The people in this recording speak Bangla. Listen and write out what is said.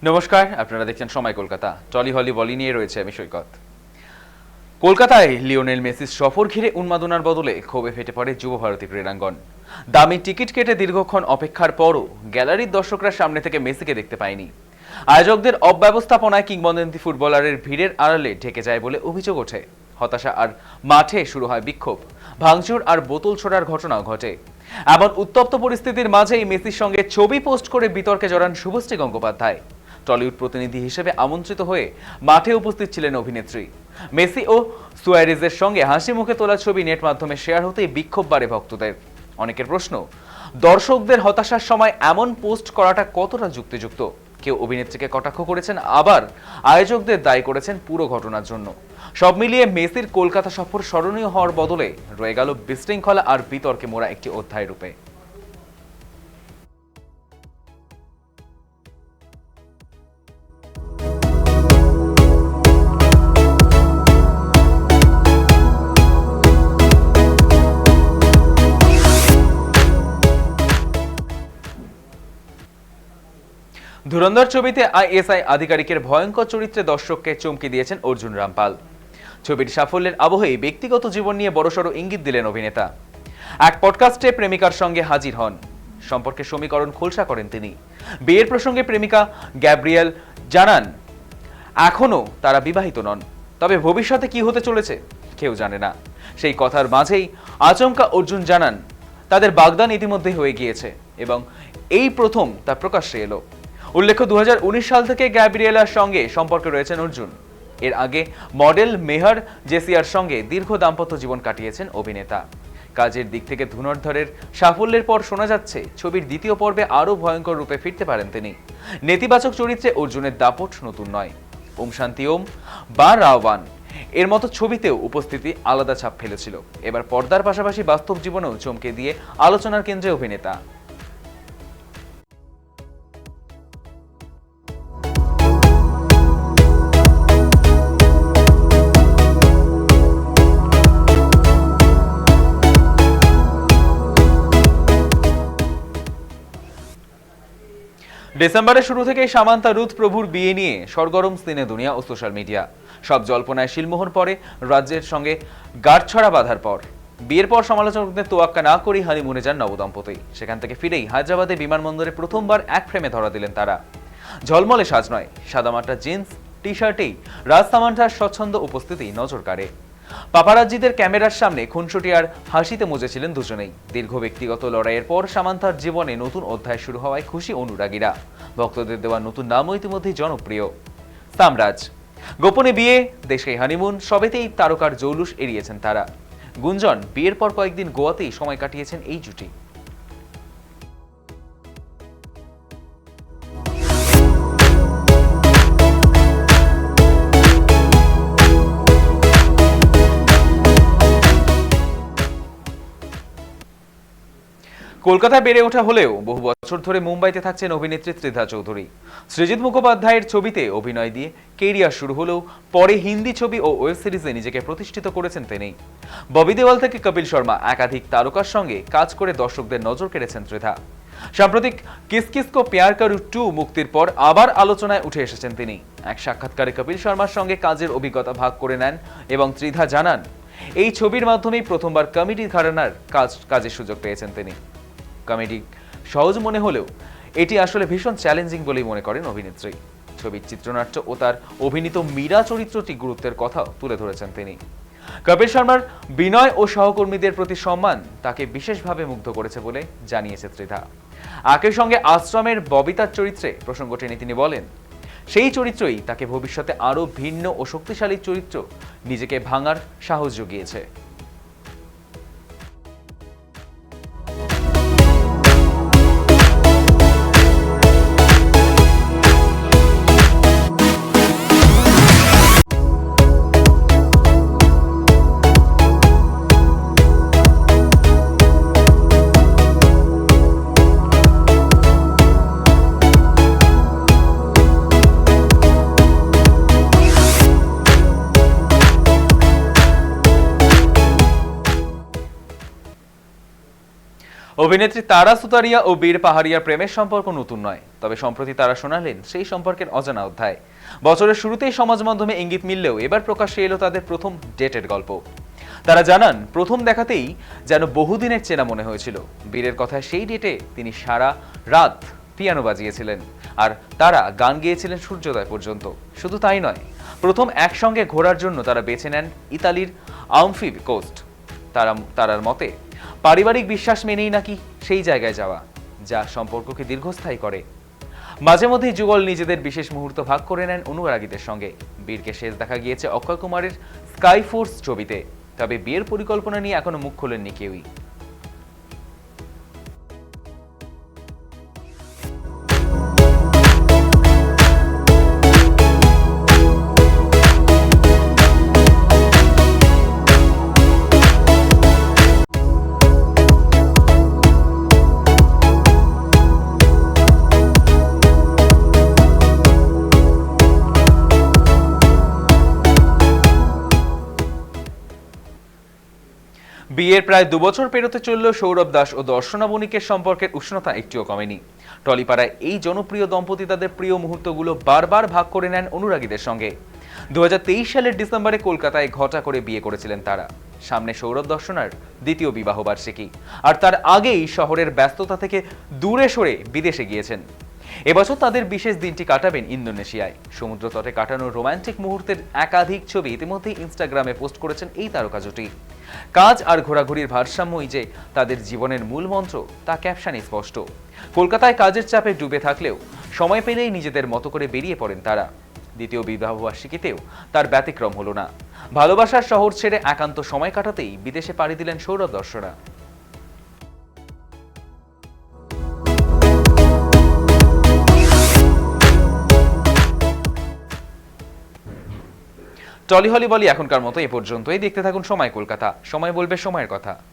নমস্কার, আপনারা দেখছেন সময় কলকাতা। টলি হলি বলি নিয়ে রয়েছে আমি সৈকত। কলকাতায় লিওনেল মেসির সফর ঘিরে উন্মাদনার বদলে ক্ষোভে ফেটে পড়ে যুব ভারতী ক্রীড়াঙ্গন। দামি টিকিট কেটে দীর্ঘক্ষণ অপেক্ষার পরও গ্যালারির দর্শকরা সামনে থেকে মেসিকে দেখতে পায়নি। আয়োজকদের অব্যবস্থাপনায় কিংবদন্তি ফুটবলারের ভিড়ের আড়ালে ঢেকে যায় বলে অভিযোগ ওঠে। হতাশা আর মাঠে শুরু হয় বিক্ষোভ, ভাঙচুর আর বোতল ছোড়ার ঘটনাও ঘটে। এমন উত্তপ্ত পরিস্থিতির মাঝেই মেসির সঙ্গে ছবি পোস্ট করে বিতর্কে জড়ান শুভশ্রী গঙ্গোপাধ্যায়। টলিউড প্রতিনিধি হিসেবে আমন্ত্রিত হয়ে মাঠে উপস্থিত ছিলেন অভিনেত্রী। মেসি ও সুয়ারেজের সঙ্গে হাসি মুখে তোলা ছবি নেট মাধ্যমে শেয়ার হতেই বিক্ষোভ বাড়ে ভক্তদের। অনেকের প্রশ্ন, দর্শকদের হতাশার সময় এমন পোস্ট করাটা কতটা যুক্তিযুক্ত? কেউ অভিনেত্রীকে কটাক্ষ করেছেন, আবার আয়োজকদের দায়ী করেছেন পুরো ঘটনার জন্য। সব মিলিয়ে মেসির কলকাতা সফর স্মরণীয় হওয়ার বদলে রয়ে গেল বিশৃঙ্খলা আর বিতর্কে মোড়া একটি অধ্যায় রূপে। ধুরন্ধর ছবিতে আইএসআই আধিকারিকের ভয়ঙ্কর চরিত্রে দর্শককে চমকে দিয়েছেন অর্জুন রামপাল। ছবির সাফল্যের আবহেই ব্যক্তিগত জীবন নিয়ে বড়সড় ইঙ্গিত দিলেন অভিনেতা। এক পডকাস্টে প্রেমিকার সঙ্গে হাজির হন, সম্পর্কে সমীকরণ খোলসা করেন তিনি। বিয়ের প্রসঙ্গে প্রেমিকা গ্যাব্রিয়েল জানান, এখনো তারা বিবাহিত নন, তবে ভবিষ্যতে কি হতে চলেছে কেউ জানে না। সেই কথার মাঝেই আচমকা অর্জুন জানান, তাদের বাগদান ইতিমধ্যে হয়ে গিয়েছে এবং এই প্রথম তা প্রকাশ্যে এলো। উল্লেখ্য, 2019 সাল থেকে গ্যাব্রিয়েলার সঙ্গে সম্পর্কে রয়েছেন অর্জুন। এর আগে মডেল মেহর জেসিয়ার সঙ্গে দীর্ঘ দাম্পত্য জীবন কাটিয়েছেন অভিনেতা। কাজের দিক থেকে ধুরন্ধরের সাফল্যের পর শোনা যাচ্ছে ছবির দ্বিতীয় পর্বে আরও ভয়ঙ্কর রূপে ফিরতে পারেন তিনি। নেতিবাচক চরিত্রে অর্জুনের দাপট নতুন নয়। ওম শান্তি ওম বা রাওবান এর মতো ছবিতেও উপস্থিতি আলাদা ছাপ ফেলেছিল। এবার পর্দার পাশাপাশি বাস্তব জীবনেও চমকে দিয়ে আলোচনার কেন্দ্রে অভিনেতা। ডিসেম্বরের শুরু থেকেই সামান্তা রুথ প্রভুর বিয়ে নিয়ে সরগরম সিনে দুনিয়া ও সোশ্যাল মিডিয়া। সব জল্পনায় শিলমোহর পরে রাজ্যের সঙ্গে গাঁটছড়া বাঁধার পর বিয়ের পর সমালোচকদের তোয়াক্কা না করেই হানিমুনে যান নবদম্পতি। সেখান থেকে ফিরেই হায়দ্রাবাদে বিমানবন্দরে প্রথমবার এক ফ্রেমে ধরা দিলেন তারা। ঝলমলে সাজ নয়, সাদামাটা জিন্স টি শার্টেই রাজ সামান্থার স্বচ্ছন্দ উপস্থিতি নজর কাড়ে। পাপারাজ্জিদের ক্যামেরার সামনে খুনসুটি আর হাসিতে মজেছিলেন দুজনেই। দীর্ঘ ব্যক্তিগত লড়াইয়ের পর সামান্থার জীবনে নতুন অধ্যায় শুরু হওয়ায় খুশি অনুরাগীরা। ভক্তদের দেওয়া নতুন নামও ইতিমধ্যেই জনপ্রিয়, সামরাজ। গোপনে বিয়ে, দেশে হানিমুন, সবেতেই তারকার জৌলুস এড়িয়েছেন তারা। গুঞ্জন, বিয়ের পর কয়েকদিন গোয়াতেই সময় কাটিয়েছেন এই জুটি। কলকাতায় বেড়ে ওঠা হলেও বহু বছর ধরে মুম্বাইতে থাকছেন অভিনেত্রী ত্রিধা চৌধুরী। সৃজিত মুখোপাধ্যায়ের ছবিতে অভিনয় দিয়ে কেরিয়ার শুরু হলেও পরে হিন্দি ছবি ও ওয়েব সিরিজে নিজেকে প্রতিষ্ঠিত করেছেন তিনি। ববি দেওয়াল থেকে কপিল শর্মা একাধিক তারকার সঙ্গে কাজ করে দর্শকদের নজর কেড়েছেন ত্রিধা। সাম্প্রতিক কিস কিস কো প্যার করু 2 মুক্তির পর আবার আলোচনায় উঠে এসেছেন তিনি। এক সাক্ষাৎকারে কপিল শর্মার সঙ্গে কাজের অভিজ্ঞতা ভাগ করে নেন এবং ত্রিধা জানান, এই ছবির মাধ্যমেই প্রথমবার কমেডি ঘরানার কাজের সুযোগ পেয়েছেন তিনি। কমেডি সহজ মনে হলেও এটি আসলে ভীষণ চ্যালেঞ্জিং বলেই মনে করেন অভিনেত্রী। ছবির চিত্রনাট্য ও তার অভিনীত মীরা চরিত্রটি গুরুত্বের কথাও তুলে ধরেছেন তিনি। কপিল শর্মার বিনয় ও সহকর্মীদের প্রতি সম্মান তাকে বিশেষভাবে মুগ্ধ করেছে বলে জানিয়েছে ত্রিধা। একই সঙ্গে আশ্রমের ববিতার চরিত্রে প্রসঙ্গ টেনে তিনি বলেন, সেই চরিত্রই তাকে ভবিষ্যতে আরও ভিন্ন ও শক্তিশালী চরিত্র নিজেকে ভাঙার সাহস জুগিয়েছে। অভিনেত্রী তারা সুতারিয়া ও বীর পাহাড়িয়ার প্রেমের সম্পর্ক নতুন নয়, তবে সম্প্রতি তারা শোনালেন সেই সম্পর্কের অজানা অধ্যায়। বছরের শুরুতেই সমাজ মাধ্যমে ইঙ্গিত মিললেও এবার প্রকাশ্যে এলো তাদের প্রথম ডেটের গল্প। তারা জানান, প্রথম দেখাতেই যেন বহুদিনের চেনা মনে হয়েছিল। বীরের কথায় সেই ডেটে তিনি সারা রাত পিয়ানো বাজিয়েছিলেন আর তারা গান গেয়েছিলেন সূর্যোদয় পর্যন্ত। শুধু তাই নয়, প্রথম একসঙ্গে ঘোরার জন্য তারা বেছে নেন ইতালির আমফি কোস্ট। তারার মতে পারিবারিক বিশ্বাস মেনেই নাকি সেই জায়গায় যাওয়া, যা সম্পর্ককে দীর্ঘস্থায়ী করে। মাঝে মধ্যেই যুগল নিজেদের বিশেষ মুহূর্ত ভাগ করে নেন অনুরাগীদের সঙ্গে। বীরকে শেষ দেখা গিয়েছে অক্ষয় কুমারের স্কাই ফোর্স ছবিতে, তবে বিয়ের পরিকল্পনা নিয়ে এখনো মুখ খোলেননি কেউই। বিয়ের প্রায় 2 বছর পেরোতে চললেও সৌরভ দাস ও দর্শনা বণিকের সম্পর্কের উষ্ণতা একটুও কমেনি। টলিপাড়ায় এই জনপ্রিয় দম্পতি তাদের প্রিয় মুহূর্তগুলো বারবার ভাগ করে নেন অনুরাগীদের সঙ্গে। 2023 সালের ডিসেম্বরে কলকাতায় ঘটা করে বিয়ে করেছিলেন তারা। সামনে সৌরভ দর্শনার দ্বিতীয় বিবাহ বার্ষিকী, আর তার আগেই শহরের ব্যস্ততা থেকে দূরে সরে বিদেশে গিয়েছেন। এবছর তাদের বিশেষ দিনটি কাটাবেন ইন্দোনেশিয়ায়। সমুদ্র তটে কাটানোর রোমান্টিক মুহূর্তের একাধিক ছবি ইতিমধ্যেই ইনস্টাগ্রামে পোস্ট করেছেন এই তারকা জুটি। কাজ আর ঘোরাঘুরির ভারসাম্যই যে তাদের জীবনের মূল মন্ত্র, তা ক্যাপশনে স্পষ্ট। কলকাতায় কাজের চাপে ডুবে থাকলেও সময় পেলেই নিজেদের মতো করে বেরিয়ে পড়েন তারা। দ্বিতীয় বিবাহ বার্ষিকীতেও তার ব্যতিক্রম হলো না। ভালোবাসার শহর ছেড়ে একান্ত সময় কাটাতেই বিদেশে পাড়ি দিলেন সৌরভ দর্শনা। টলি হলি বলি এখনকার মতো এ পর্যন্তই। দেখতে থাকুন সময় কলকাতা, সময় বলবে সময়ের কথা।